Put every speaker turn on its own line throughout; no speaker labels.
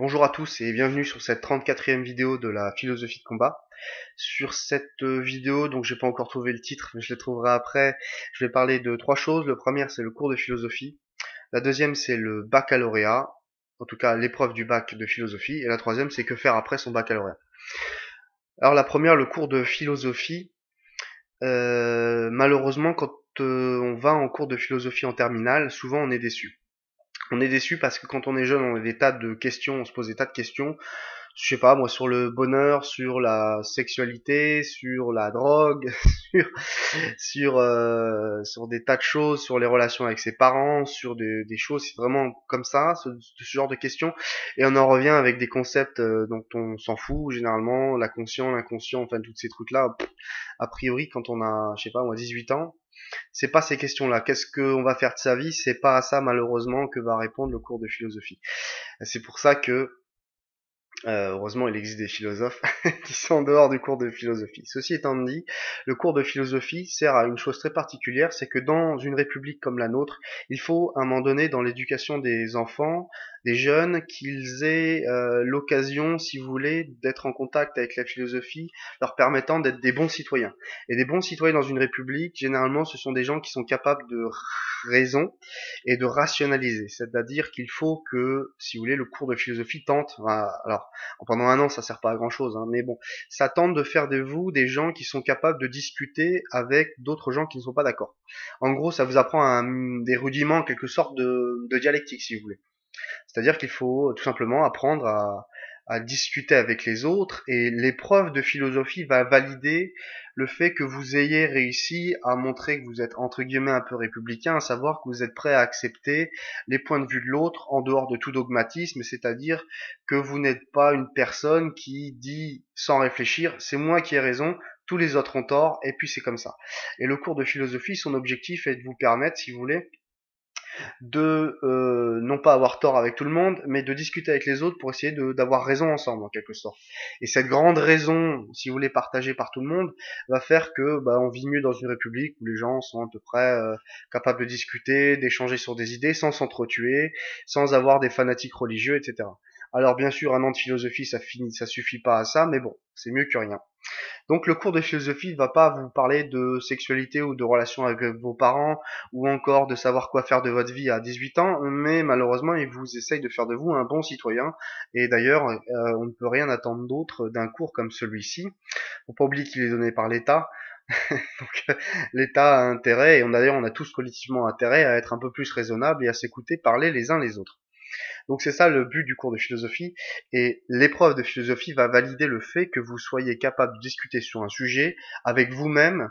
Bonjour à tous et bienvenue sur cette 34e vidéo de la philosophie de combat. Sur cette vidéo, donc j'ai pas encore trouvé le titre, mais je le trouverai après, je vais parler de trois choses. Le premier, c'est le cours de philosophie. La deuxième, c'est le baccalauréat, en tout cas l'épreuve du bac de philosophie. Et la troisième, c'est que faire après son baccalauréat. Alors la première, le cours de philosophie. Malheureusement, quand on va en cours de philosophie en terminale, souvent on est déçu. On est déçu parce que quand on est jeune, on a des tas de questions, on se pose des tas de questions, je sais pas moi, sur le bonheur, sur la sexualité, sur la drogue, sur sur des tas de choses, sur les relations avec ses parents, sur des choses vraiment comme ça, ce genre de questions, et on en revient avec des concepts dont on s'en fout généralement, la conscient, l'inconscient, enfin tous ces trucs là. A priori, quand on a, je sais pas moi, 18 ans, c'est pas ces questions-là. Qu'est-ce qu'on va faire de sa vie? C'est pas à ça malheureusement que va répondre le cours de philosophie. C'est pour ça que heureusement, il existe des philosophes qui sont en dehors du cours de philosophie. Ceci étant dit, le cours de philosophie sert à une chose très particulière, c'est que dans une république comme la nôtre, il faut à un moment donné dans l'éducation des enfants, des jeunes, qu'ils aient l'occasion, si vous voulez, d'être en contact avec la philosophie, leur permettant d'être des bons citoyens. Et des bons citoyens dans une république, généralement, ce sont des gens qui sont capables de raison et de rationaliser. C'est-à-dire qu'il faut que, si vous voulez, le cours de philosophie tente, alors pendant un an ça sert pas à grand chose, hein, mais bon, ça tente de faire de vous des gens qui sont capables de discuter avec d'autres gens qui ne sont pas d'accord. En gros, ça vous apprend des rudiments, en quelque sorte, de dialectique, si vous voulez. C'est-à-dire qu'il faut tout simplement apprendre à discuter avec les autres, et l'épreuve de philosophie va valider le fait que vous ayez réussi à montrer que vous êtes entre guillemets un peu républicain, à savoir que vous êtes prêt à accepter les points de vue de l'autre en dehors de tout dogmatisme, c'est-à-dire que vous n'êtes pas une personne qui dit sans réfléchir c'est moi qui ai raison, tous les autres ont tort, et puis c'est comme ça. Et le cours de philosophie, son objectif est de vous permettre, si vous voulez, de non pas avoir tort avec tout le monde, mais de discuter avec les autres pour essayer d'avoir raison ensemble en quelque sorte. Et cette grande raison, si vous voulez, partagée par tout le monde, va faire que on vit mieux dans une république où les gens sont à peu près capables de discuter, d'échanger sur des idées sans s'entretuer, sans avoir des fanatiques religieux, etc. Alors bien sûr, un an de philosophie, ça suffit pas à ça, mais bon, c'est mieux que rien. Donc le cours de philosophie ne va pas vous parler de sexualité ou de relations avec vos parents ou encore de savoir quoi faire de votre vie à 18 ans, mais malheureusement il vous essaye de faire de vous un bon citoyen. Et d'ailleurs, on ne peut rien attendre d'autre d'un cours comme celui-ci. Faut pas oublier qu'il est donné par l'État. Donc l'État a intérêt, et d'ailleurs on a tous collectivement intérêt à être un peu plus raisonnable et à s'écouter parler les uns les autres. Donc c'est ça le but du cours de philosophie, et l'épreuve de philosophie va valider le fait que vous soyez capable de discuter sur un sujet avec vous-même,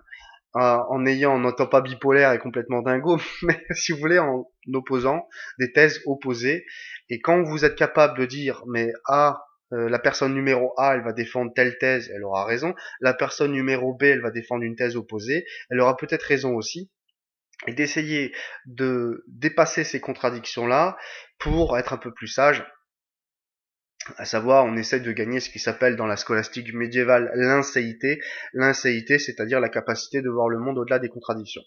en n'étant pas bipolaire et complètement dingo, mais si vous voulez en opposant des thèses opposées. Et quand vous êtes capable de dire mais la personne numéro A, elle va défendre telle thèse, elle aura raison. La personne numéro B, elle va défendre une thèse opposée, elle aura peut-être raison aussi, et d'essayer de dépasser ces contradictions-là pour être un peu plus sage. À savoir, on essaie de gagner ce qui s'appelle dans la scolastique médiévale l'inséité. L'inséité, c'est-à-dire la capacité de voir le monde au-delà des contradictions.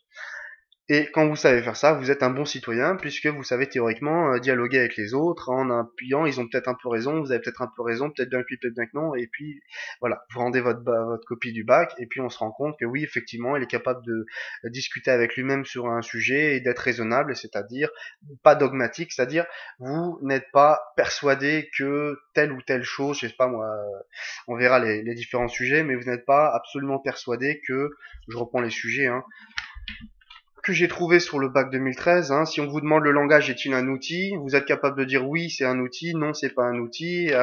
Et quand vous savez faire ça, vous êtes un bon citoyen, puisque vous savez théoriquement dialoguer avec les autres en appuyant, ils ont peut-être un peu raison, vous avez peut-être un peu raison, peut-être bien que oui, peut-être bien que non, et puis voilà, vous rendez votre copie du bac, et puis on se rend compte que oui, effectivement, il est capable de discuter avec lui-même sur un sujet et d'être raisonnable, c'est-à-dire pas dogmatique, c'est-à-dire vous n'êtes pas persuadé que telle ou telle chose, je sais pas moi, on verra les différents sujets, mais vous n'êtes pas absolument persuadé que, je reprends les sujets, hein, que j'ai trouvé sur le bac 2013. Hein. Si on vous demande le langage est-il un outil, vous êtes capable de dire oui, c'est un outil, non, c'est pas un outil.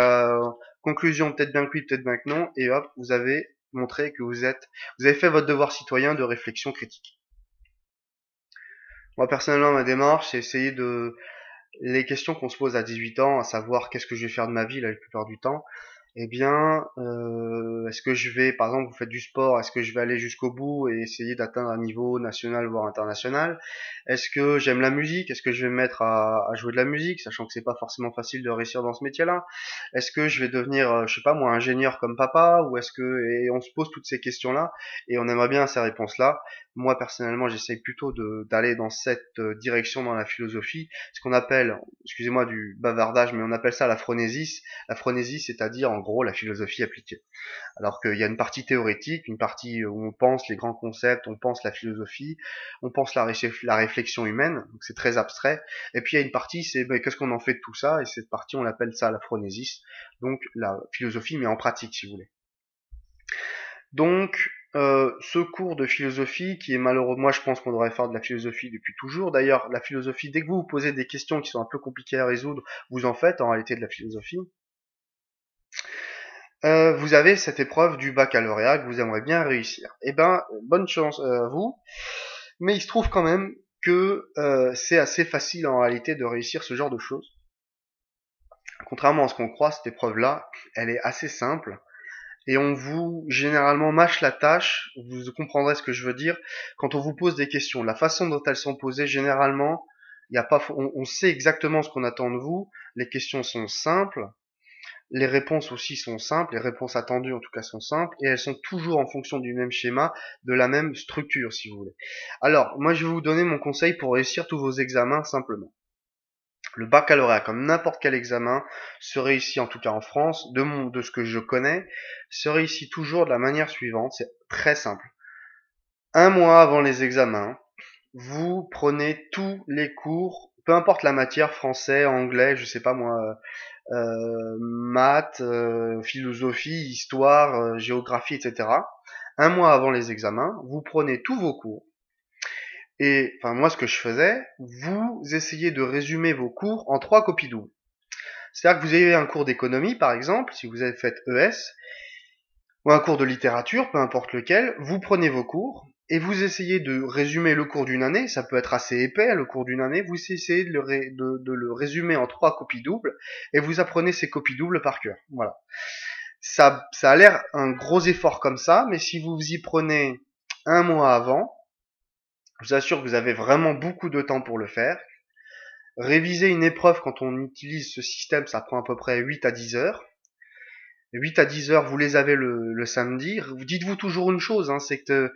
Conclusion, peut-être bien que oui, peut-être bien que non, et hop, vous avez montré que vous avez fait votre devoir citoyen de réflexion critique. Moi, personnellement, ma démarche, c'est essayer de les questions qu'on se pose à 18 ans, à savoir qu'est-ce que je vais faire de ma vie la plupart du temps. Eh bien, est-ce que je vais, par exemple, vous faites du sport, est-ce que je vais aller jusqu'au bout et essayer d'atteindre un niveau national voire international? Est-ce que j'aime la musique? Est-ce que je vais me mettre à jouer de la musique, sachant que c'est pas forcément facile de réussir dans ce métier-là? Est-ce que je vais devenir, je sais pas moi, ingénieur comme papa? Ou est-ce que, et on se pose toutes ces questions-là et on aimerait bien ces réponses-là. Moi personnellement, j'essaye plutôt d'aller dans cette direction dans la philosophie, ce qu'on appelle, excusez-moi du bavardage, mais on appelle ça la phronésis. La phronésis, c'est-à-dire en gros la philosophie appliquée. Alors qu'il y a une partie théorétique, une partie où on pense les grands concepts, on pense la philosophie, on pense la réflexion humaine, donc c'est très abstrait. Et puis il y a une partie, c'est qu'est-ce qu'on en fait de tout ça, et cette partie, on l'appelle ça la phronésis, donc la philosophie, mais en pratique, si vous voulez. Donc, ce cours de philosophie qui est malheureux, moi je pense qu'on devrait faire de la philosophie depuis toujours. D'ailleurs, la philosophie, dès que vous vous posez des questions qui sont un peu compliquées à résoudre, vous en faites en réalité de la philosophie. Vous avez cette épreuve du baccalauréat que vous aimeriez bien réussir. Eh ben, bonne chance à vous. Mais il se trouve quand même que c'est assez facile en réalité de réussir ce genre de choses. Contrairement à ce qu'on croit, cette épreuve-là, elle est assez simple. Et on vous, généralement, mâche la tâche. Vous comprendrez ce que je veux dire. Quand on vous pose des questions, la façon dont elles sont posées, généralement, il y a pas, on sait exactement ce qu'on attend de vous. Les questions sont simples. Les réponses aussi sont simples, les réponses attendues en tout cas sont simples, et elles sont toujours en fonction du même schéma, de la même structure si vous voulez. Alors, moi je vais vous donner mon conseil pour réussir tous vos examens simplement. Le baccalauréat, comme n'importe quel examen, se réussit en tout cas en France, de ce que je connais, se réussit toujours de la manière suivante, c'est très simple. Un mois avant les examens, vous prenez tous les cours, peu importe la matière, français, anglais, je sais pas moi, maths, philosophie, histoire, géographie, etc. Un mois avant les examens, vous prenez tous vos cours. Et enfin moi ce que je faisais, vous essayez de résumer vos cours en 3 copies doubles. C'est-à-dire que vous avez un cours d'économie par exemple, si vous avez fait ES, ou un cours de littérature, peu importe lequel, vous prenez vos cours et vous essayez de résumer le cours d'une année, ça peut être assez épais le cours d'une année, vous essayez de le résumer en 3 copies doubles et vous apprenez ces copies doubles par cœur. Voilà. Ça a l'air un gros effort comme ça, mais si vous y prenez un mois avant, je vous assure que vous avez vraiment beaucoup de temps pour le faire. Réviser une épreuve quand on utilise ce système, ça prend à peu près 8 à 10 heures. 8 à 10 heures, vous les avez le samedi. Dites-vous toujours une chose, hein, c'est que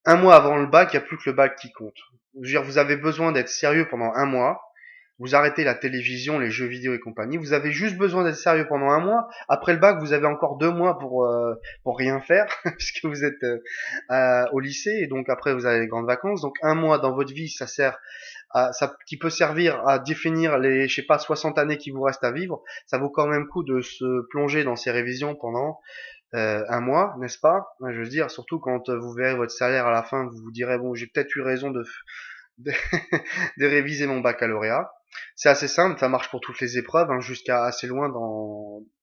un mois avant le bac, il n'y a plus que le bac qui compte. Je veux dire, vous avez besoin d'être sérieux pendant un mois. Vous arrêtez la télévision, les jeux vidéo et compagnie. Vous avez juste besoin d'être sérieux pendant un mois. Après le bac, vous avez encore 2 mois pour rien faire, puisque vous êtes au lycée et donc après vous avez les grandes vacances. Donc un mois dans votre vie, ça sert qui peut servir à définir les, je sais pas, 60 années qui vous restent à vivre. Ça vaut quand même le coup de se plonger dans ces révisions pendant un mois, n'est-ce pas? Je veux dire, surtout quand vous verrez votre salaire à la fin, vous vous direz bon, j'ai peut-être eu raison de, de réviser mon baccalauréat. C'est assez simple, ça marche pour toutes les épreuves, hein, jusqu'à assez loin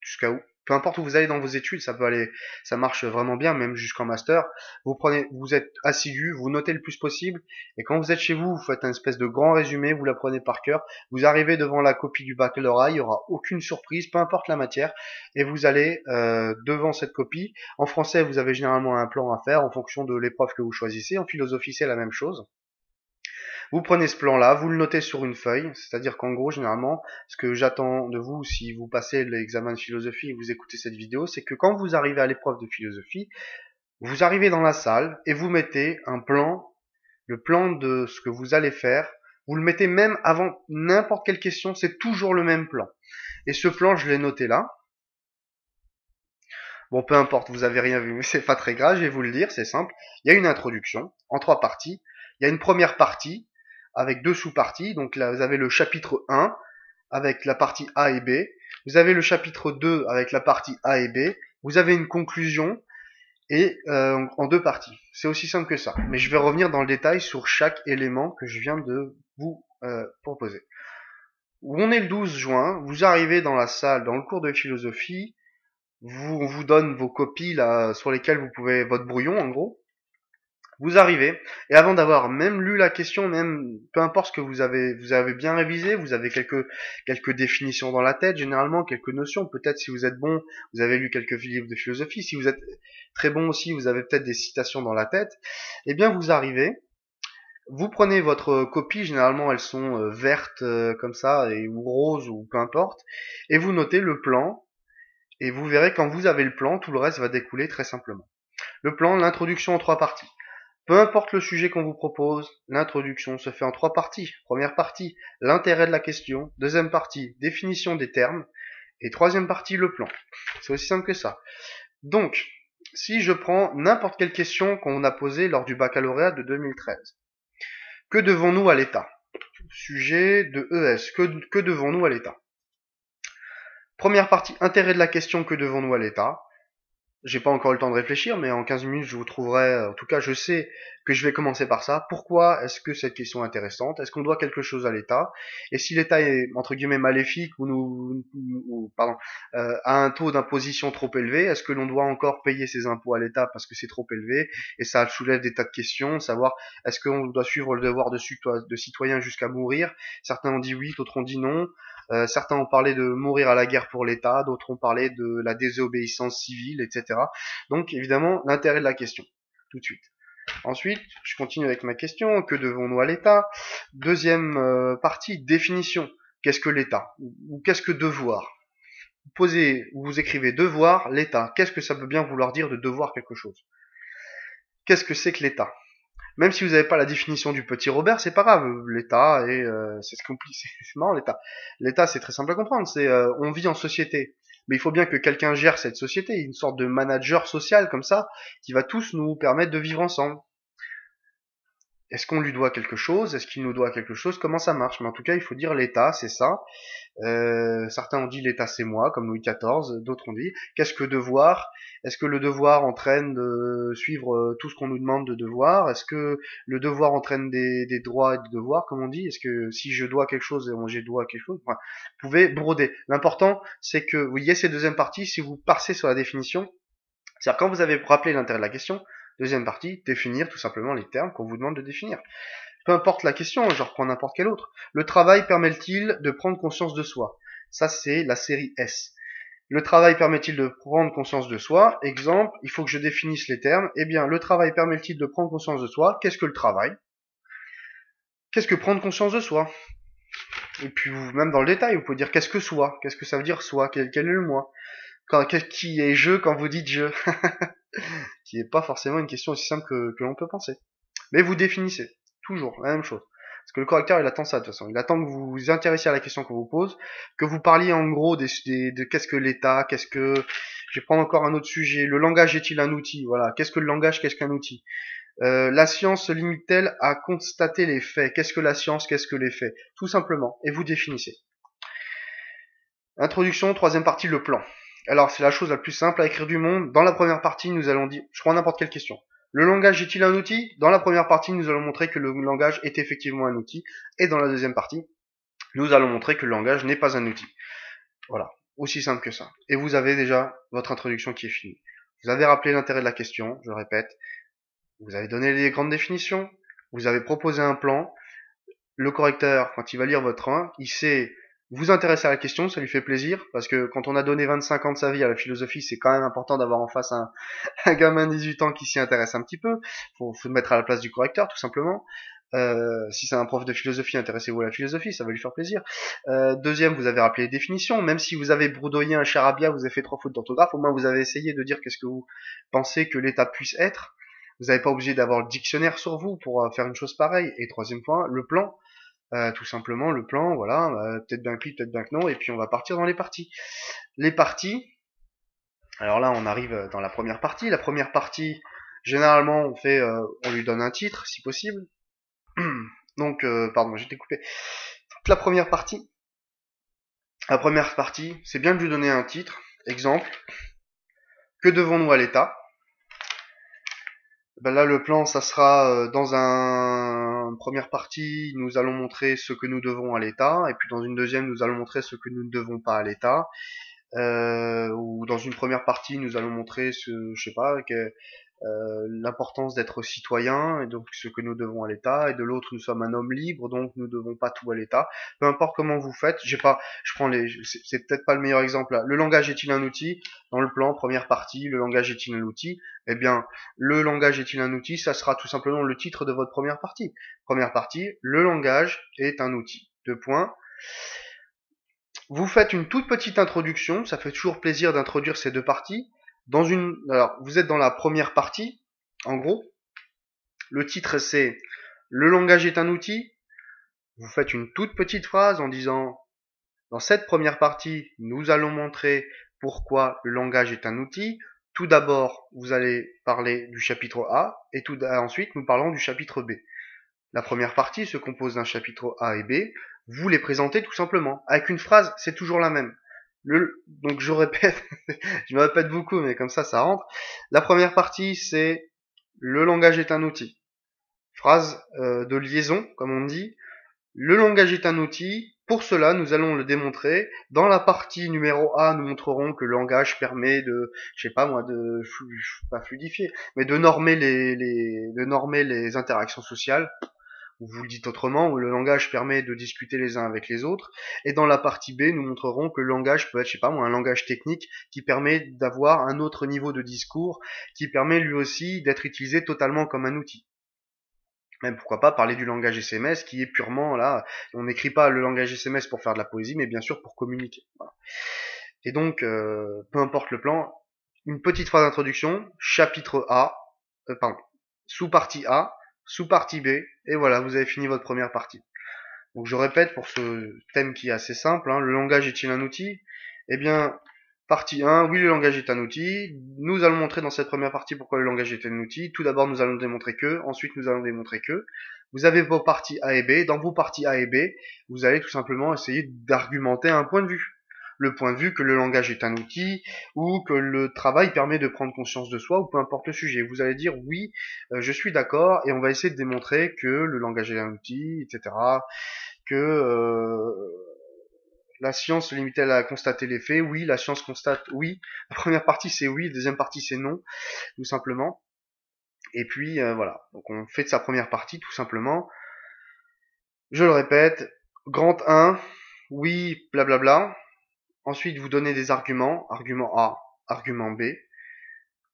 jusqu'à où, peu importe où vous allez dans vos études, ça peut aller, ça marche vraiment bien, même jusqu'en master. Vous êtes assidu, vous notez le plus possible, et quand vous êtes chez vous, vous faites un espèce de grand résumé, vous l'apprenez par cœur, vous arrivez devant la copie du baccalauréat, il y aura aucune surprise, peu importe la matière, et vous allez devant cette copie. En français, vous avez généralement un plan à faire en fonction de l'épreuve que vous choisissez. En philosophie, c'est la même chose. Vous prenez ce plan-là, vous le notez sur une feuille, c'est-à-dire qu'en gros, généralement, ce que j'attends de vous, si vous passez l'examen de philosophie et vous écoutez cette vidéo, c'est que quand vous arrivez à l'épreuve de philosophie, vous arrivez dans la salle et vous mettez un plan, le plan de ce que vous allez faire, vous le mettez même avant n'importe quelle question, c'est toujours le même plan. Et ce plan, je l'ai noté là. Bon, peu importe, vous avez rien vu, mais c'est pas très grave, je vais vous le dire, c'est simple. Il y a une introduction en 3 parties. Il y a une première partie avec 2 sous-parties. Donc là, vous avez le chapitre 1 avec la partie A et B. Vous avez le chapitre 2 avec la partie A et B. Vous avez une conclusion et en 2 parties. C'est aussi simple que ça. Mais je vais revenir dans le détail sur chaque élément que je viens de vous proposer. On est le 12 juin, vous arrivez dans la salle, dans le cours de philosophie, on vous donne vos copies là sur lesquelles vous pouvez, votre brouillon en gros. Vous arrivez, et avant d'avoir même lu la question, même peu importe ce que vous avez bien révisé, vous avez quelques définitions dans la tête, généralement quelques notions. Peut-être si vous êtes bon, vous avez lu quelques livres de philosophie. Si vous êtes très bon aussi, vous avez peut-être des citations dans la tête. Eh bien, vous arrivez, vous prenez votre copie, généralement elles sont vertes comme ça, ou roses ou peu importe, et vous notez le plan. Et vous verrez quand vous avez le plan, tout le reste va découler très simplement. Le plan, l'introduction en 3 parties. Peu importe le sujet qu'on vous propose, l'introduction se fait en 3 parties. Première partie, l'intérêt de la question. Deuxième partie, définition des termes. Et troisième partie, le plan. C'est aussi simple que ça. Donc, si je prends n'importe quelle question qu'on a posée lors du baccalauréat de 2013. Que devons-nous à l'État? Sujet de ES. Que devons-nous à l'État? Première partie, intérêt de la question, que devons-nous à l'État? J'ai pas encore eu le temps de réfléchir, mais en 15 minutes, je vous trouverai, en tout cas, je sais que je vais commencer par ça. Pourquoi est-ce que cette question est intéressante? Est-ce qu'on doit quelque chose à l'État? Et si l'État est, entre guillemets, maléfique a un taux d'imposition trop élevé, est-ce que l'on doit encore payer ses impôts à l'État parce que c'est trop élevé? Et ça soulève des tas de questions, savoir est-ce qu'on doit suivre le devoir de citoyen jusqu'à mourir? Certains ont dit oui, d'autres ont dit non. Certains ont parlé de mourir à la guerre pour l'État, d'autres ont parlé de la désobéissance civile, etc. Donc évidemment, l'intérêt de la question, tout de suite. Ensuite, je continue avec ma question, que devons-nous à l'État? Deuxième partie, définition. Qu'est-ce que l'État? Ou qu'est-ce que devoir? Vous écrivez devoir, l'État. Qu'est-ce que ça peut bien vouloir dire de devoir quelque chose? Qu'est-ce que c'est que l'État? Même si vous n'avez pas la définition du petit Robert, c'est pas grave. L'État c'est ce compliqué. C'est marrant l'État. L'État, c'est très simple à comprendre. On vit en société, mais il faut bien que quelqu'un gère cette société, une sorte de manager social comme ça, qui va tous nous permettre de vivre ensemble. Est-ce qu'on lui doit quelque chose? Est-ce qu'il nous doit quelque chose? Comment ça marche? Mais en tout cas, il faut dire l'État, c'est ça. Certains ont dit l'État c'est moi, comme Louis XIV, d'autres ont dit qu'est-ce que devoir? Est-ce que le devoir entraîne de suivre tout ce qu'on nous demande de devoir? Est-ce que le devoir entraîne des droits et des devoirs, comme on dit? Est-ce que si je dois quelque chose, je dois quelque chose? Enfin, vous pouvez broder. L'important, c'est que vous ayez ces deuxième partie, si vous passez sur la définition, c'est-à-dire quand vous avez rappelé l'intérêt de la question, deuxième partie, définir tout simplement les termes qu'on vous demande de définir. Peu importe la question, je reprends n'importe quelle autre. Le travail permet-il de prendre conscience de soi? Ça, c'est la série S. Le travail permet-il de prendre conscience de soi? Exemple, il faut que je définisse les termes. Eh bien, le travail permet-il de prendre conscience de soi? Qu'est-ce que le travail? Qu'est-ce que prendre conscience de soi? Et puis, même dans le détail, vous pouvez dire qu'est-ce que soi? Qu'est-ce que ça veut dire soi? Quel est le moi? Qui est je quand vous dites je? Qui n'est pas forcément une question aussi simple que l'on peut penser. Mais vous définissez. Toujours la même chose. Parce que le correcteur, il attend ça de toute façon. Il attend que vous vous intéressiez à la question qu'on vous pose, que vous parliez en gros de qu'est-ce que l'État, qu'est-ce que... Je vais prendre encore un autre sujet. Le langage est-il un outil? Voilà. Qu'est-ce que le langage, qu'est-ce qu'un outil? La science se limite-t-elle à constater les faits? Qu'est-ce que la science, qu'est-ce que les faits? Tout simplement. Et vous définissez. Introduction, troisième partie, le plan. Alors, c'est la chose la plus simple à écrire du monde. Dans la première partie, nous allons dire... Je prends n'importe quelle question. Le langage est-il un outil? Dans la première partie, nous allons montrer que le langage est effectivement un outil. Et dans la deuxième partie, nous allons montrer que le langage n'est pas un outil. Voilà. Aussi simple que ça. Et vous avez déjà votre introduction qui est finie. Vous avez rappelé l'intérêt de la question, je le répète. Vous avez donné les grandes définitions. Vous avez proposé un plan. Le correcteur, quand il va lire votre 1, il sait vous intéresser à la question, ça lui fait plaisir, parce que quand on a donné 25 ans de sa vie à la philosophie, c'est quand même important d'avoir en face un gamin de 18 ans qui s'y intéresse un petit peu. Faut se mettre à la place du correcteur, tout simplement. Si c'est un prof de philosophie, intéressez-vous à la philosophie, ça va lui faire plaisir. Deuxième, vous avez rappelé les définitions. Même si vous avez broudoyé un charabia, vous avez fait 3 fautes d'orthographe, au moins vous avez essayé de dire qu'est-ce que vous pensez que l'État puisse être. Vous n'avez pas obligé d'avoir le dictionnaire sur vous pour faire une chose pareille. Et troisième point, le plan. Tout simplement, le plan, voilà, peut-être bien que oui, peut-être bien que non, et puis on va partir dans les parties. Les parties, alors là on arrive dans la première partie. La première partie, généralement on lui donne un titre, si possible. Donc, pardon, j'ai découpé. Donc, la première partie, c'est bien de lui donner un titre. Exemple, que devons-nous à l'État? Ben là, le plan, ça sera dans une première partie, nous allons montrer ce que nous devons à l'État, et puis dans une deuxième, nous allons montrer ce que nous ne devons pas à l'État. Ou dans une première partie, nous allons montrer je sais pas, l'importance d'être citoyen et donc ce que nous devons à l'État. Et de l'autre, nous sommes un homme libre, donc nous devons pas tout à l'État. Peu importe comment vous faites, je prends c'est peut-être pas le meilleur exemple là. Le langage est-il un outil? Dans le plan, première partie, le langage est-il un outil? Eh bien, le langage est-il un outil? Ça sera tout simplement le titre de votre première partie. Première partie, le langage est un outil. 2 points. Vous faites une toute petite introduction, ça fait toujours plaisir d'introduire ces deux parties. Alors, vous êtes dans la première partie, en gros. Le titre c'est Le langage est un outil. Vous faites une toute petite phrase en disant dans cette première partie, nous allons montrer pourquoi le langage est un outil. Tout d'abord, vous allez parler du chapitre A et ensuite nous parlons du chapitre B. La première partie se compose d'un chapitre A et B. Vous les présentez tout simplement. Avec une phrase, c'est toujours la même. Donc je répète, je me répète beaucoup, mais comme ça rentre. La première partie, c'est le langage est un outil. Phrase de liaison, comme on dit. Le langage est un outil. Pour cela, nous allons le démontrer. Dans la partie numéro A, nous montrerons que le langage permet de, je sais pas moi, pas fluidifier, mais de normer de normer les interactions sociales. Vous le dites autrement, où le langage permet de discuter les uns avec les autres. Et dans la partie B, nous montrerons que le langage peut être, je sais pas moi, un langage technique qui permet d'avoir un autre niveau de discours, qui permet lui aussi d'être utilisé totalement comme un outil. Même pourquoi pas parler du langage SMS qui est purement là, on n'écrit pas le langage SMS pour faire de la poésie, mais bien sûr pour communiquer. Voilà. Et donc, peu importe le plan, une petite phrase d'introduction, chapitre A, pardon, sous-partie A, sous-partie B, et voilà, vous avez fini votre première partie. Donc je répète pour ce thème qui est assez simple, hein, le langage est-il un outil? Eh bien, partie 1, oui le langage est un outil. Nous allons montrer dans cette première partie pourquoi le langage est un outil. Tout d'abord nous allons démontrer que, ensuite nous allons démontrer que. Vous avez vos parties A et B. Dans vos parties A et B, vous allez tout simplement essayer d'argumenter un point de vue. Le point de vue que le langage est un outil, ou que le travail permet de prendre conscience de soi, ou peu importe le sujet. Vous allez dire oui, je suis d'accord, et on va essayer de démontrer que le langage est un outil, etc. Que la science se limitait à constater les faits. Oui, la science constate oui. La première partie c'est oui, la deuxième partie c'est non, tout simplement. Et puis voilà, donc on fait de sa première partie tout simplement. Je le répète, grand 1, oui, blablabla. Ensuite vous donnez des arguments, argument A, argument B.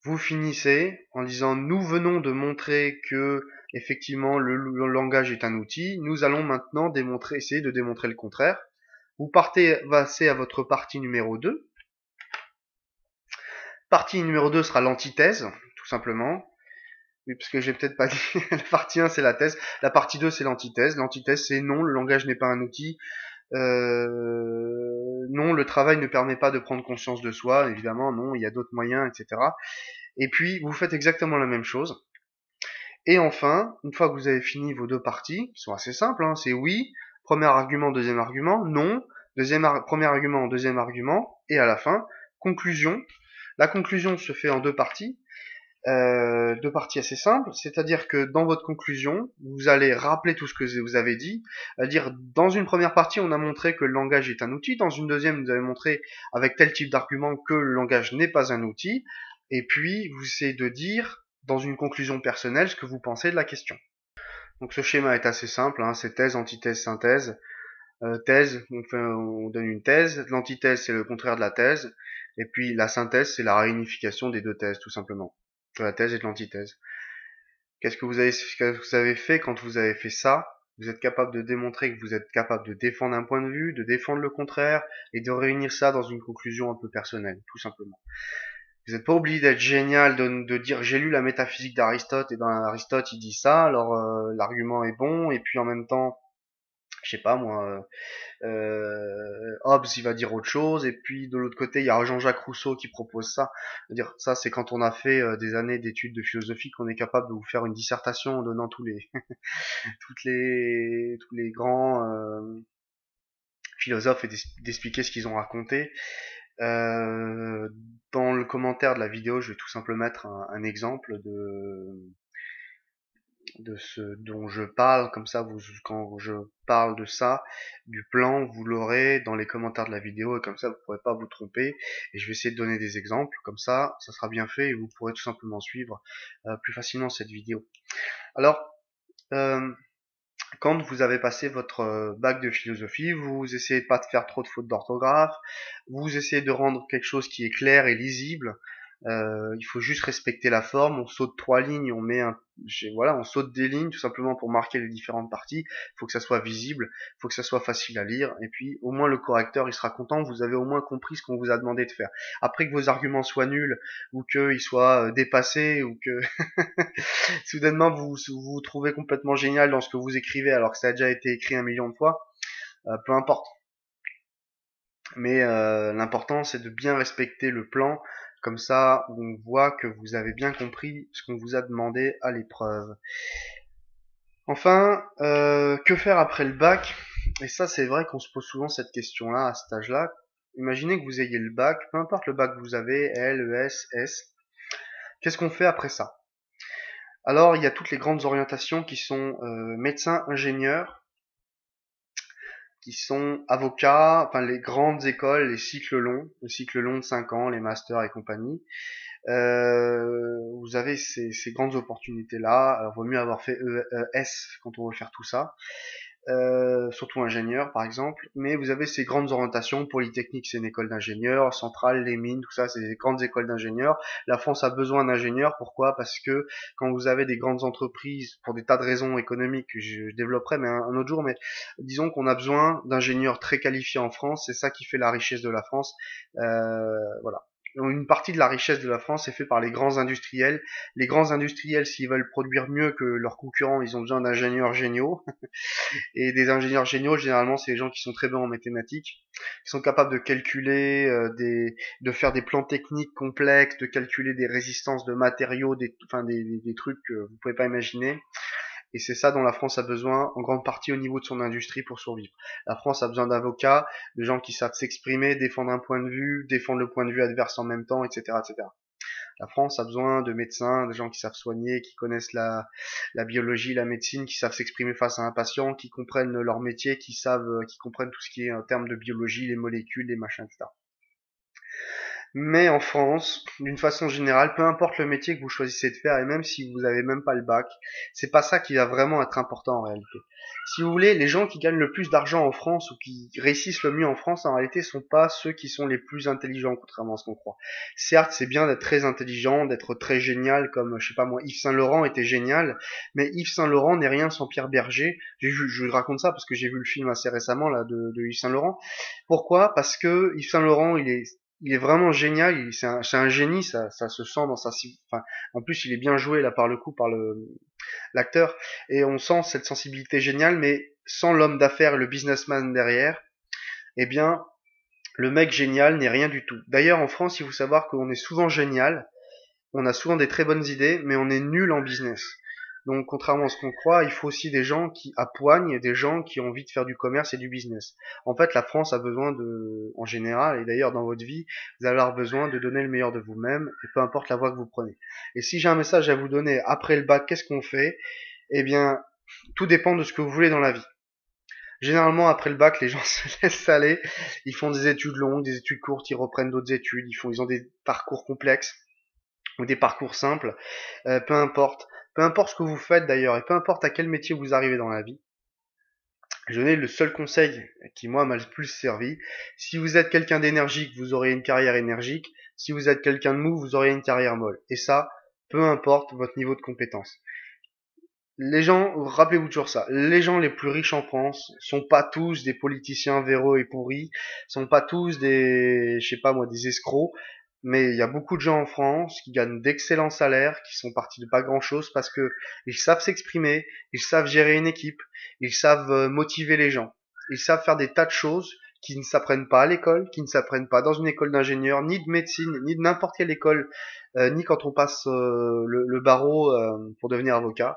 Vous finissez en disant nous venons de montrer que effectivement le langage est un outil. Nous allons maintenant essayer de démontrer le contraire. Vous passez à votre partie numéro 2. Partie numéro 2 sera l'antithèse, tout simplement. Oui, parce que j'ai peut-être pas dit, la partie 1 c'est la thèse, la partie 2 c'est l'antithèse. L'antithèse c'est non, le langage n'est pas un outil. Non, le travail ne permet pas de prendre conscience de soi, évidemment, non, il y a d'autres moyens, etc. Et puis, vous faites exactement la même chose. Et enfin, une fois que vous avez fini vos deux parties, qui sont assez simples, hein, c'est oui, premier argument, deuxième argument, non, premier argument, deuxième argument, et à la fin, conclusion. La conclusion se fait en deux parties assez simples, c'est-à-dire que dans votre conclusion, vous allez rappeler tout ce que vous avez dit, c'est-à-dire dans une première partie, on a montré que le langage est un outil, dans une deuxième, vous avez montré avec tel type d'argument que le langage n'est pas un outil, et puis vous essayez de dire dans une conclusion personnelle ce que vous pensez de la question. Donc ce schéma est assez simple, hein, c'est thèse, antithèse, synthèse. Thèse, on donne une thèse, l'antithèse c'est le contraire de la thèse, et puis la synthèse c'est la réunification des deux thèses tout simplement, de la thèse et de l'antithèse. Ce que vous avez fait quand vous avez fait ça? Vous êtes capable de démontrer que vous êtes capable de défendre un point de vue, de défendre le contraire, et de réunir ça dans une conclusion un peu personnelle, tout simplement. Vous n'êtes pas obligé d'être génial, de dire j'ai lu la métaphysique d'Aristote, et dans Aristote il dit ça, alors l'argument est bon, et puis en même temps, je sais pas moi, Hobbes il va dire autre chose, et puis de l'autre côté il y a Jean-Jacques Rousseau qui propose ça. Dire ça c'est quand on a fait des années d'études de philosophie qu'on est capable de vous faire une dissertation en donnant tous les tous les grands philosophes et d'expliquer ce qu'ils ont raconté. Dans le commentaire de la vidéo je vais tout simplement mettre un exemple de ce dont je parle, comme ça quand je parle de ça, du plan, vous l'aurez dans les commentaires de la vidéo, et comme ça vous ne pourrez pas vous tromper, et je vais essayer de donner des exemples, comme ça sera bien fait, et vous pourrez tout simplement suivre plus facilement cette vidéo. Alors, quand vous avez passé votre bac de philosophie, vous essayez pas de faire trop de fautes d'orthographe, vous essayez de rendre quelque chose qui est clair et lisible, Il faut juste respecter la forme. On saute 3 lignes, voilà, on saute des lignes tout simplement pour marquer les différentes parties. Il faut que ça soit visible, il faut que ça soit facile à lire. Et puis au moins le correcteur il sera content. Vous avez au moins compris ce qu'on vous a demandé de faire. Après que vos arguments soient nuls ou qu'ils soient dépassés ou que soudainement vous vous trouvez complètement génial dans ce que vous écrivez alors que ça a déjà été écrit 1 million de fois, peu importe. Mais l'important c'est de bien respecter le plan, comme ça on voit que vous avez bien compris ce qu'on vous a demandé à l'épreuve. Enfin, que faire après le bac? Et ça c'est vrai qu'on se pose souvent cette question-là à cet âge-là. Imaginez que vous ayez le bac, peu importe le bac que vous avez, L, ES, S, qu'est-ce qu'on fait après ça? Alors il y a toutes les grandes orientations qui sont médecin, ingénieur, qui sont avocats, enfin les grandes écoles, les cycles longs de 5 ans, les masters et compagnie. Vous avez ces grandes opportunités-là. Alors, vaut mieux avoir fait ES quand on veut faire tout ça. Surtout ingénieur par exemple, mais vous avez ces grandes orientations. Polytechnique c'est une école d'ingénieurs, Centrale, les mines, tout ça c'est des grandes écoles d'ingénieurs. La France a besoin d'ingénieurs, pourquoi? Parce que quand vous avez des grandes entreprises, pour des tas de raisons économiques que je développerai mais un autre jour, mais disons qu'on a besoin d'ingénieurs très qualifiés en France, c'est ça qui fait la richesse de la France. Voilà. Une partie de la richesse de la France est faite par les grands industriels. Les grands industriels, s'ils veulent produire mieux que leurs concurrents, ils ont besoin d'ingénieurs géniaux. Et des ingénieurs géniaux, généralement, c'est les gens qui sont très bons en mathématiques, qui sont capables de calculer de faire des plans techniques complexes, de calculer des résistances de matériaux, des trucs que vous pouvez pas imaginer. Et c'est ça dont la France a besoin, en grande partie au niveau de son industrie pour survivre. La France a besoin d'avocats, de gens qui savent s'exprimer, défendre un point de vue, défendre le point de vue adverse en même temps, etc., etc. La France a besoin de médecins, de gens qui savent soigner, qui connaissent la biologie, la médecine, qui savent s'exprimer face à un patient, qui comprennent leur métier, qui comprennent tout ce qui est en termes de biologie, les molécules, les machins, etc. Mais en France, d'une façon générale, peu importe le métier que vous choisissez de faire, et même si vous n'avez même pas le bac, c'est pas ça qui va vraiment être important en réalité. Si vous voulez, les gens qui gagnent le plus d'argent en France ou qui réussissent le mieux en France, en réalité, sont pas ceux qui sont les plus intelligents, contrairement à ce qu'on croit. Certes, c'est bien d'être très intelligent, d'être très génial, comme, je sais pas moi, Yves Saint Laurent était génial, mais Yves Saint Laurent n'est rien sans Pierre Berger. Je raconte ça parce que j'ai vu le film assez récemment, là, de Yves Saint Laurent. Pourquoi? Parce que Yves Saint Laurent, il est vraiment génial, c'est un génie, ça se sent dans enfin, en plus il est bien joué là par le coup par l'acteur, et on sent cette sensibilité géniale, mais sans l'homme d'affaires et le businessman derrière, eh bien le mec génial n'est rien du tout. D'ailleurs en France il faut savoir qu'on est souvent génial, on a souvent des très bonnes idées, mais on est nul en business. Donc, contrairement à ce qu'on croit, il faut aussi des gens qui appoignent, des gens qui ont envie de faire du commerce et du business. En fait, la France a besoin en général, et d'ailleurs dans votre vie, vous allez avoir besoin de donner le meilleur de vous-même, et peu importe la voie que vous prenez. Et si j'ai un message à vous donner après le bac, qu'est-ce qu'on fait? Eh bien, tout dépend de ce que vous voulez dans la vie. Généralement, après le bac, les gens se laissent aller, ils font des études longues, des études courtes, ils reprennent d'autres études, ils ont des parcours complexes ou des parcours simples, peu importe. Peu importe ce que vous faites d'ailleurs, et peu importe à quel métier vous arrivez dans la vie, je donne le seul conseil qui moi m'a le plus servi. Si vous êtes quelqu'un d'énergique, vous aurez une carrière énergique. Si vous êtes quelqu'un de mou, vous aurez une carrière molle. Et ça, peu importe votre niveau de compétence. Les gens, rappelez-vous toujours ça, les gens les plus riches en France sont pas tous des politiciens véreux et pourris, sont pas tous je sais pas moi, des escrocs, mais il y a beaucoup de gens en France qui gagnent d'excellents salaires, qui sont partis de pas grand-chose parce que ils savent s'exprimer, ils savent gérer une équipe, ils savent motiver les gens, ils savent faire des tas de choses qui ne s'apprennent pas à l'école, qui ne s'apprennent pas dans une école d'ingénieur, ni de médecine, ni de n'importe quelle école, ni quand on passe le barreau pour devenir avocat.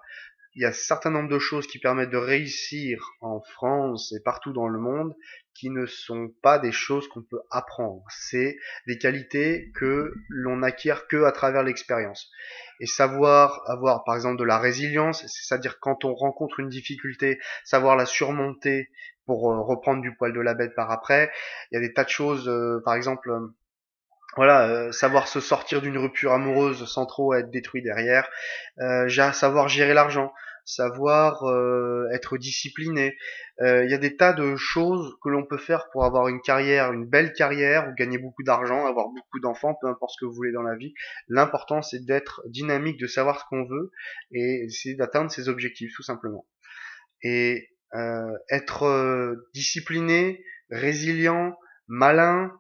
Il y a un certain nombre de choses qui permettent de réussir en France et partout dans le monde qui ne sont pas des choses qu'on peut apprendre. C'est des qualités que l'on acquiert que à travers l'expérience. Et savoir avoir, par exemple, de la résilience, c'est-à-dire quand on rencontre une difficulté, savoir la surmonter pour reprendre du poil de la bête par après. Il y a des tas de choses, par exemple, voilà, savoir se sortir d'une rupture amoureuse sans trop être détruit derrière, savoir gérer l'argent. savoir être discipliné. Il y a des tas de choses que l'on peut faire pour avoir une carrière, une belle carrière, ou gagner beaucoup d'argent, avoir beaucoup d'enfants, peu importe ce que vous voulez dans la vie. L'important, c'est d'être dynamique, de savoir ce qu'on veut et essayer d'atteindre ses objectifs, tout simplement. Et être discipliné, résilient, malin,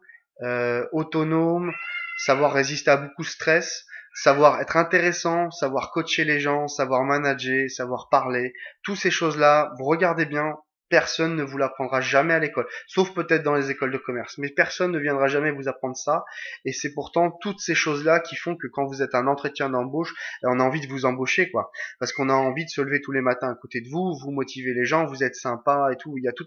autonome, savoir résister à beaucoup de stress, savoir être intéressant, savoir coacher les gens, savoir manager, savoir parler, toutes ces choses-là, vous regardez bien, personne ne vous l'apprendra jamais à l'école, sauf peut-être dans les écoles de commerce, mais personne ne viendra jamais vous apprendre ça, et c'est pourtant toutes ces choses-là qui font que quand vous êtes un entretien d'embauche, on a envie de vous embaucher, quoi, parce qu'on a envie de se lever tous les matins à côté de vous, vous motivez les gens, vous êtes sympa et tout, il y a tout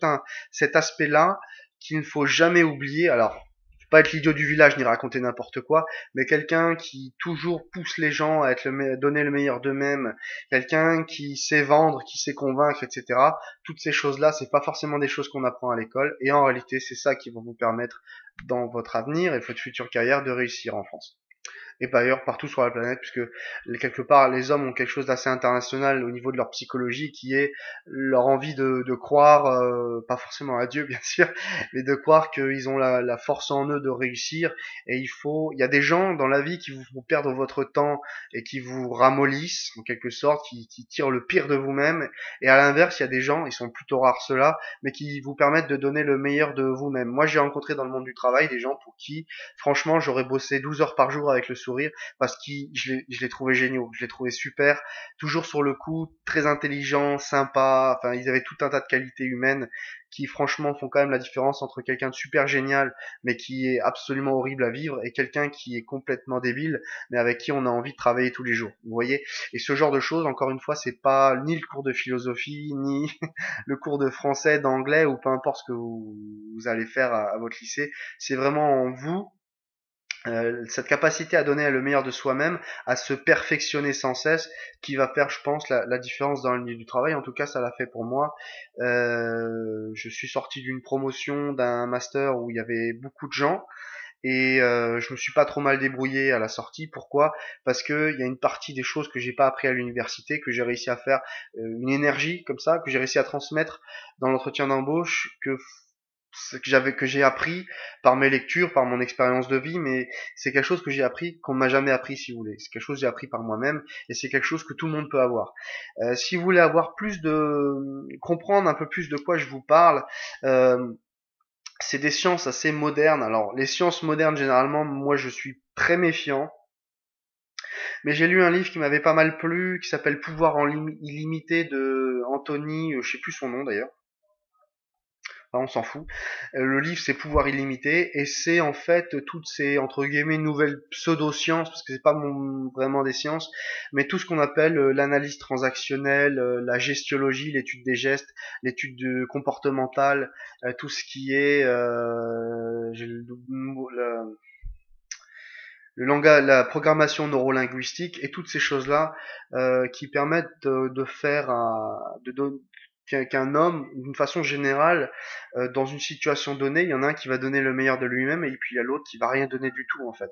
cet aspect-là qu'il ne faut jamais oublier. Alors, pas être l'idiot du village ni raconter n'importe quoi, mais quelqu'un qui toujours pousse les gens à donner le meilleur d'eux-mêmes, quelqu'un qui sait vendre, qui sait convaincre, etc. Toutes ces choses-là, c'est pas forcément des choses qu'on apprend à l'école, et en réalité, c'est ça qui va vous permettre dans votre avenir et votre future carrière de réussir en France et par ailleurs partout sur la planète, puisque quelque part les hommes ont quelque chose d'assez international au niveau de leur psychologie, qui est leur envie de croire, pas forcément à Dieu bien sûr, mais de croire qu'ils ont la force en eux de réussir. Et il y a des gens dans la vie qui vous font perdre votre temps et qui vous ramollissent en quelque sorte, qui tirent le pire de vous-même. Et à l'inverse, il y a des gens, ils sont plutôt rares ceux-là, mais qui vous permettent de donner le meilleur de vous-même. Moi, j'ai rencontré dans le monde du travail des gens pour qui, franchement, j'aurais bossé 12 heures par jour avec le sourire, parce que je les trouvais géniaux, je les trouvais super, toujours sur le coup, très intelligents, sympas, enfin ils avaient tout un tas de qualités humaines qui franchement font quand même la différence entre quelqu'un de super génial mais qui est absolument horrible à vivre et quelqu'un qui est complètement débile mais avec qui on a envie de travailler tous les jours. Vous voyez? Et ce genre de choses, encore une fois, c'est pas ni le cours de philosophie, ni le cours de français, d'anglais ou peu importe ce que vous allez faire à votre lycée, c'est vraiment en vous, cette capacité à donner le meilleur de soi-même, à se perfectionner sans cesse, qui va faire, je pense, la différence dans le milieu du travail. En tout cas, ça l'a fait pour moi. Je suis sorti d'une promotion, d'un master où il y avait beaucoup de gens. Et je me suis pas trop mal débrouillé à la sortie. Pourquoi? Parce que il y a une partie des choses que j'ai pas appris à l'université, que j'ai réussi à faire, une énergie comme ça, que j'ai réussi à transmettre dans l'entretien d'embauche, que j'ai appris par mes lectures, par mon expérience de vie, mais c'est quelque chose que j'ai appris qu'on m'a jamais appris, si vous voulez. C'est quelque chose que j'ai appris par moi-même, et c'est quelque chose que tout le monde peut avoir. Si vous voulez avoir comprendre un peu plus de quoi je vous parle, euh, c'est des sciences assez modernes. Alors, les sciences modernes, généralement, moi, je suis très méfiant. Mais j'ai lu un livre qui m'avait pas mal plu, qui s'appelle Pouvoir illimité de Anthony, je sais plus son nom d'ailleurs. Enfin, on s'en fout. Le livre, c'est Pouvoir illimité, et c'est en fait toutes ces entre guillemets nouvelles pseudo-sciences, parce que c'est pas vraiment des sciences, mais tout ce qu'on appelle l'analyse transactionnelle, la gestiologie, l'étude des gestes, comportementale, tout ce qui est j'ai le langage, la programmation neurolinguistique et toutes ces choses-là qui permettent de faire qu'un homme, d'une façon générale, dans une situation donnée, il y en a un qui va donner le meilleur de lui-même et puis il y a l'autre qui va rien donner du tout en fait.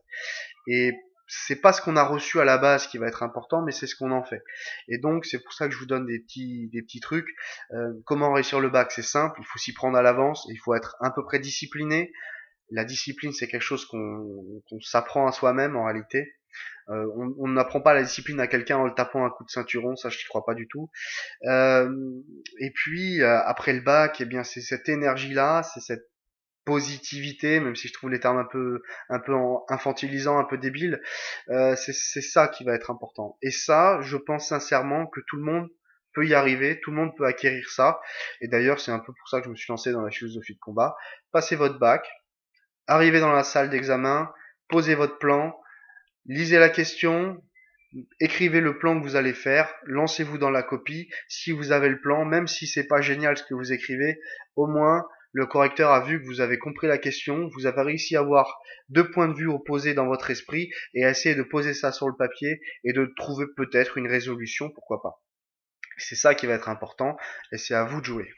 Et c'est pas ce qu'on a reçu à la base qui va être important, mais c'est ce qu'on en fait. Et donc c'est pour ça que je vous donne des petits trucs. Comment réussir le bac? C'est simple, il faut s'y prendre à l'avance, il faut être à peu près discipliné. La discipline, c'est quelque chose qu'on s'apprend à soi-même en réalité. On n'apprend pas la discipline à quelqu'un en le tapant un coup de ceinturon, ça je n'y crois pas du tout. Euh, et puis après le bac, eh bien c'est cette énergie-là, c'est cette positivité, même si je trouve les termes un peu infantilisants, un peu débiles, c'est ça qui va être important. Et ça, je pense sincèrement que tout le monde peut y arriver, tout le monde peut acquérir ça. Et d'ailleurs, c'est un peu pour ça que je me suis lancé dans la philosophie de combat. Passez votre bac, arrivez dans la salle d'examen, posez votre plan, lisez la question, écrivez le plan que vous allez faire, lancez-vous dans la copie. Si vous avez le plan, même si c'est pas génial ce que vous écrivez, au moins le correcteur a vu que vous avez compris la question, vous avez réussi à avoir deux points de vue opposés dans votre esprit et à essayer de poser ça sur le papier et de trouver peut-être une résolution, pourquoi pas. C'est ça qui va être important et c'est à vous de jouer.